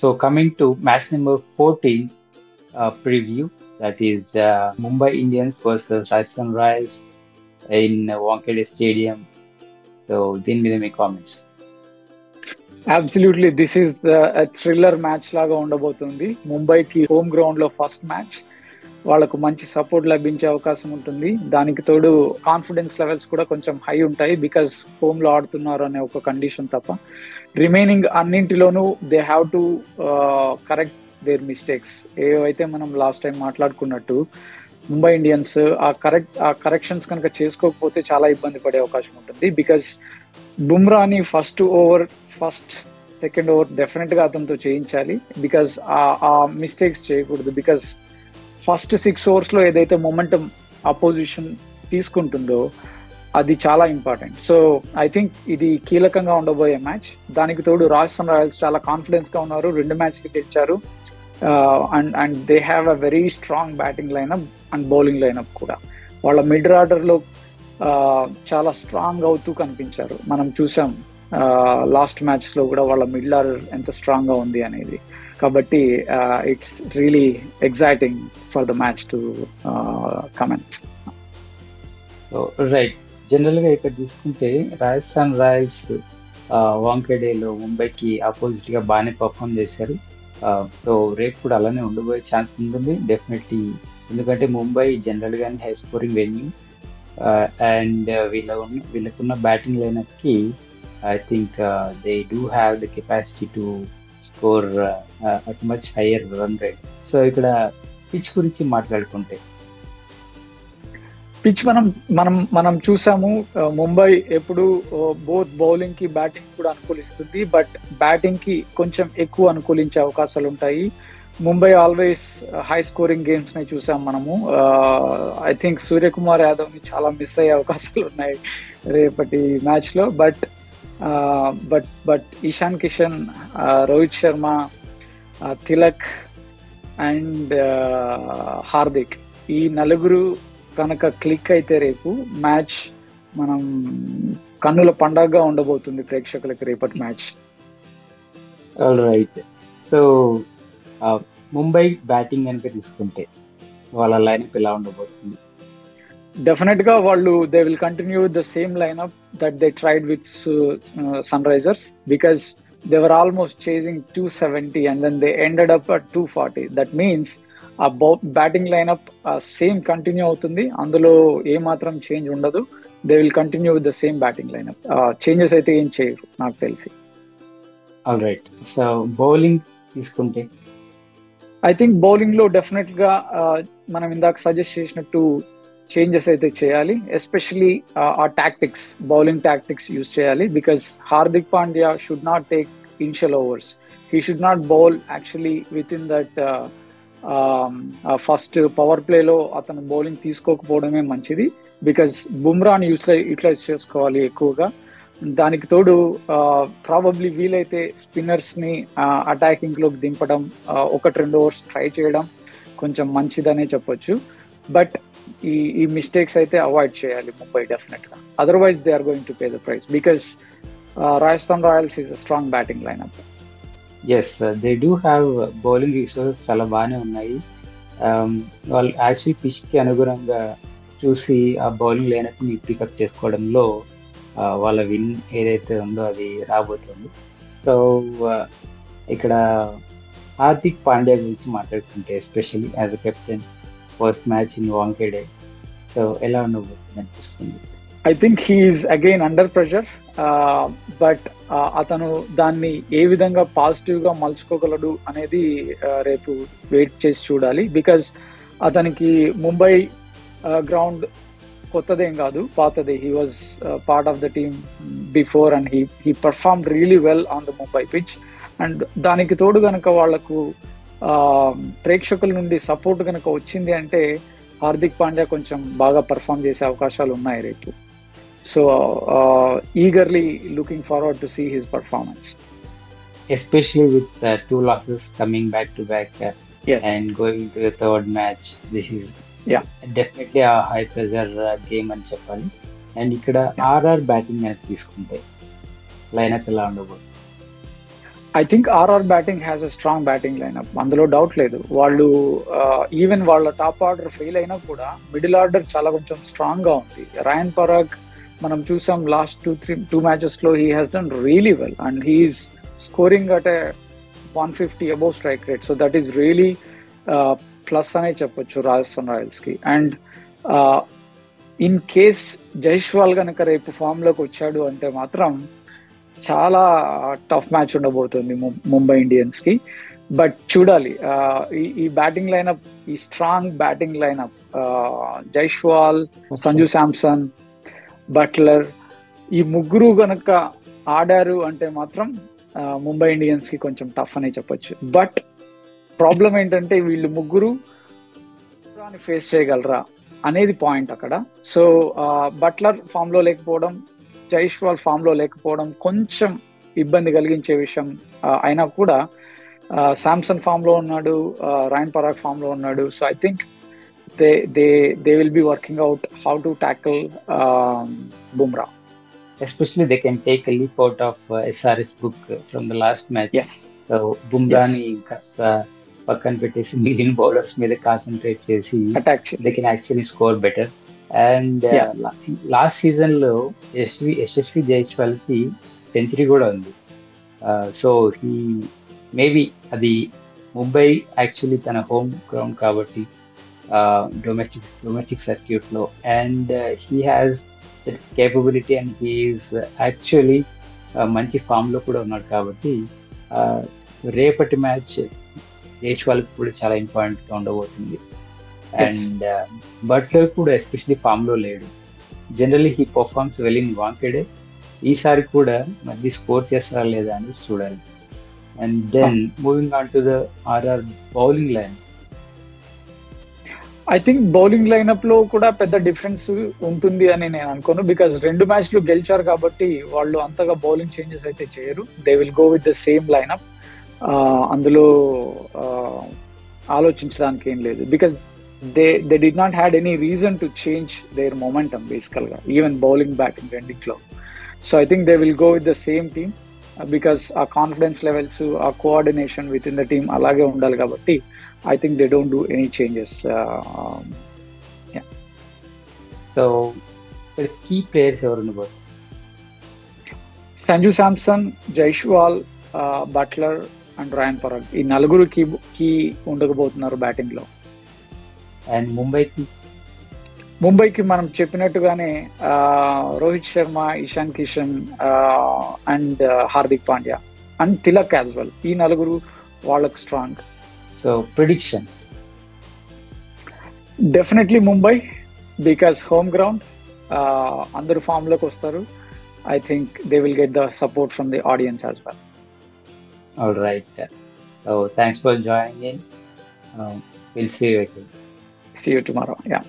So coming to match number 14 preview, that is Mumbai Indians versus Rajasthan Royals in Wankhede Stadium. So దీని మీద మీ comments. Absolutely this is thriller match లాగా ఉండబోతుంది. ముంబైకి home ground లో first match, వాళ్ళకు మంచి సపోర్ట్ లభించే అవకాశం ఉంటుంది. దానికి తోడు కాన్ఫిడెన్స్ లెవెల్స్ కూడా కొంచెం హై ఉంటాయి, బికాస్ హోమ్ లో ఆడుతున్నారు అనే ఒక కండిషన్ తప్ప. రిమైనింగ్ అన్నింటిలోనూ they have to correct their mistakes. ఏవైతే మనం లాస్ట్ టైం మాట్లాడుకున్నట్టు ముంబై ఇండియన్స్ ఆ కరెక్షన్స్ కనుక చేసుకోకపోతే చాలా ఇబ్బంది పడే అవకాశం ఉంటుంది. బికాస్ బుమ్రాని ఫస్ట్ సెకండ్ ఓవర్ డెఫినెట్ గా అతనితో చేయించాలి, బికాస్ ఆ మిస్టేక్స్ చేయకూడదు. బికాస్ ఫస్ట్ 6 overs లో ఏదైతే మొమెంటం అపోజిషన్ తీసుకుంటుందో అది చాలా ఇంపార్టెంట్. సో ఐ థింక్ ఇది కీలకంగా ఉండబోయే మ్యాచ్. దానికి తోడు రాజస్థాన్ రాయల్స్ చాలా కాన్ఫిడెన్స్ గా ఉన్నారు, 2 మ్యాచ్లు గెలిచారు. And they have a very strong batting lineup and bowling lineup కూడా. వాళ్ళ మిడ్ ఆర్డర్ లో చాలా స్ట్రాంగ్ అవుతూ కనిపించారు. మనం చూసాం లాస్ట్ మ్యాచ్ లో కూడా వాళ్ళ మిడ్ ఆర్డర్ ఎంత స్ట్రాంగ్ గా ఉంది అనేది. కాబట్టి it's really exciting for the match to comment. So right, general గా ఇక్కడ తీసుకుంటే రాజస్థాన్ రాయల్స్ వాంఖేడేలో ముంబైకి ఆపోజిట్ గా బాగానే పర్ఫామ్ చేశారు. సో రేపు కూడా అలానే ఉండబోయే ఛాన్స్ ఉంటుంది డెఫినెట్లీ, ఎందుకంటే ముంబై జనరల్ గానే హై స్కోరింగ్ వెన్యూ అండ్ వీళ్ళకున్న బ్యాటింగ్ లైనప్ కి I think they do have the capacity to score at much higher run rate. So ఇక్కడ పిచ్ గురించి మాట్లాడుకుంటే, పిచ్ మనం చూసాము, ముంబై ఎప్పుడు బోత్ బౌలింగ్ కి బ్యాటింగ్ కూడా అనుకూలిస్తుంది, బట్ బ్యాటింగ్ కి కొంచెం ఎక్కువ అనుకూలించే అవకాశాలు ఉంటాయి. Mumbai always high scoring games ని చూసాం మనము. ఐ థింక్ సూర్యకుమార్ యాదవ్ ని చాలా మిస్ అయ్యే అవకాశాలు ఉన్నాయి రేపటి మ్యాచ్ లో. బట్ ఇషాన్ కిషన్, రోహిత్ శర్మ, తిలక్ అండ్ హార్దిక్, ఈ నలుగురు కనుక క్లిక్ అయితే రేపు మ్యాచ్ మనం కన్నుల పండగగా ఉండబోతుంది ప్రేక్షకులకి రేపటి match. Right. So Mumbai batting కనుక తీసుకుంటే వాళ్ళ లైనప్ ఎలా ఉండబోతుంది? డెఫినెట్ గా వాళ్ళు they will continue the same lineup that they tried with Sunrisers, because they were almost chasing 270 and then they ended up at 240. That means ఆ బ్యాటింగ్ లైనప్ సేమ్ కంటిన్యూ అవుతుంది, అందులో ఏ మాత్రం చేంజ్ ఉండదు. They will continue with the same batting lineup. Changes అయితే ఏం చేయరు నాకు తెలిసి. All right. సో బౌలింగ్ తీసుకుంటే ఐ థింక్ బౌలింగ్ లో డెఫినెట్ గా మనం ఇందాక సజెస్ట్ చేసినట్టు చేంజెస్ అయితే చేయాలి. ఎస్పెషలీ ఆ టాక్టిక్స్, బౌలింగ్ టాక్టిక్స్ యూజ్ చేయాలి. Because Hardik Pandya should not take initial overs. He should not bowl actually with in that first power ప్లేలో అతను బౌలింగ్ తీసుకోకపోవడమే మంచిది, బికాస్ బుమ్రాని యూటిలైజ్ చేసుకోవాలి ఎక్కువగా. దానికి తోడు ప్రాబబ్లీ వీలైతే స్పిన్నర్స్ ని అటాకింగ్ లోకి దింపడం, 1-2 ఓవర్స్ ట్రై చేయడం కొంచెం మంచిదనే చెప్పొచ్చు. బట్ ఈ మిస్టేక్స్ అయితే అవాయిడ్ చేయాలి ముంబై డెఫినెట్ గా. Otherwise they are going to pay the price, because Rajasthan Royals is a strong batting lineup. Yes, they do have bowling resources చాలా బాగానే ఉన్నాయి. వాళ్ళు యాక్చువల్లీ పిచ్కి అనుగుణంగా చూసి ఆ బౌలింగ్ లైనప్ని పికప్ చేసుకోవడంలో వాళ్ళ విన్ ఏదైతే ఉందో అది రాబోతుంది. సో ఇక్కడ హార్దిక్ పాండ్యా గురించి మాట్లాడుకుంటే, especially as a captain first match in Wankhede, so ఎలా ఉండబోతుంది అనిపిస్తుంది? I think he's again under pressure, but అతను దాన్ని ఏ విధంగా పాజిటివ్ గా మలుచుకోగలడు అనేది రేపు వెయిట్ చేసి చూడాలి. బికాజ్ అతనికి ముంబై గ్రౌండ్ కొత్తదేం కాదు, పాతదే. He was part of the team before and he performed really well on the Mumbai pitch. And దానికి తోడు కనుక వాళ్లకు ప్రేక్షకుల నుండి సపోర్ట్ కనుక వచ్చింది అంటే హార్దిక్ పాండ్యా కొంచెం బాగా పర్ఫామ్ చేసే అవకాశాలు ఉన్నాయి రేపు. So eagerly looking forward to see his performance, especially with 2 losses coming back to back and going to the third match. This is definitely ఆ హై ప్రెజర్ గేమ్ అని చెప్పాలి. అండ్ ఇక్కడ ఆర్ఆర్ బ్యాటింగ్ అని తీసుకుంటే లైనప్ ఎలా ఉండబోతుంది? I think RR batting has a strong batting lineup, అందులో doubt లేదు. వాళ్ళు ఈవెన్ వాళ్ళ టాప్ ఆర్డర్ ఫెయిల్ అయినా కూడా మిడిల్ ఆర్డర్ చాలా కొంచెం స్ట్రాంగ్ గా ఉంది. రయాన్ పరాగ్ మనం చూసాం లాస్ట్ టూ మ్యాచెస్ లో, he has done really well and he's scoring at a 150 above strike rate. So that is really plus అనే చెప్పొచ్చు రాజస్థాన్ రాయల్స్ కి. అండ్ ఇన్ కేస్ జైస్వాల్ కనుక రేపు ఫామ్ లోకి వచ్చాడు అంటే మాత్రం చాలా టఫ్ మ్యాచ్ ఉండబోతుంది ముంబై ఇండియన్స్ కి. బట్ చూడాలి, ఈ బ్యాటింగ్ లైనప్, ఈ strong batting lineup, Jaiswal, Sanju Samson, Buttler, ఈ ముగ్గురు గనక ఆడారు అంటే మాత్రం ముంబై ఇండియన్స్ కి కొంచెం టఫ్ అనే చెప్పొచ్చు. బట్ ప్రాబ్లం ఏంటంటే వీళ్ళు ముగ్గురు ఫేస్ చేయగలరా అనేది పాయింట్ అక్కడ. సో బట్లర్ ఫామ్ లో లేకపోవడం, జైస్వాల్ ఫామ్ లో లేకపోవడం కొంచెం ఇబ్బంది కలిగించే విషయం అయినా కూడా శాంసన్ ఫామ్ లో ఉన్నాడు, రయాన్ పరాగ్ ఫామ్ లో ఉన్నాడు. So I think they will be working out how to tackle Bumrah. Especially they can take a leap out of SRS book from the last match. Yes. So బుమ్రాని కాస్త పక్కన పెట్టేసి మిగిలిన బౌలర్స్ మీద concentrate చేసి they can actually score better. And last season లో యశస్వి జైస్వాల్ కి century కూడా ఉంది. సో హీ మేబీ అది ముంబై యాక్చువల్లీ తన హోమ్ గ్రౌండ్ కాబట్టి డొమెస్టిక్ సర్క్యూట్ లో, and he has capability and he's actually మంచి ఫామ్ లో కూడా ఉన్నాడు కాబట్టి రేపటి మ్యాచ్ జైస్వాల్కి కూడా చాలా ఇంపార్టెంట్ గా ఉండబోతుంది. అండ్ బట్లర్ కూడా ఎస్పెషలీ ఫామ్ లో లేడు. Generally he performs well in Wankhede. ఈసారి కూడా మళ్ళీ స్కోర్ చేస్తారా లేదా అనేది చూడాలి. And then moving on to the RR bowling line, I think bowling lineup లో కూడా పెద్ద డిఫరెన్స్ ఉంటుంది అని నేను అనుకోను. బికాస్ 2 మ్యాచ్లు గెలిచారు కాబట్టి వాళ్ళు అంతగా బౌలింగ్ చేంజెస్ అయితే చేయరు. They will go with the same lineup. అందులో ఆలోచించడానికి ఏం లేదు. Because they did not had any reason to change their momentum బేసికల్ గా, ఈవెన్ బౌలింగ్ బ్యాటింగ్ రెండిట్లో. So I think they will go with the same team because ఆ confidence levels, ఆ coordination with in the team అలాగే ఉండాలి కాబట్టి I think they don't do any changes. Yeah. So, the key players are in the board. Sanju Samson, Jaiswal, Butler, and Ryan Parag. ఈ నలుగురు key ఉండకపోతున్నారు batting లో. And ముంబైకి మనం చెప్పినట్టుగానే Rohit Sharma, Ishan Kishan and Hardik Pandya and Tilak as well. ఈ నలుగురు వాళ్ళకు strong. So predictions? Definitely Mumbai because home ground. Andaru form loki vastaru. I think they will get the support from the audience as well. All right. So thanks for joining in. We'll see you again. See you tomorrow. Yeah.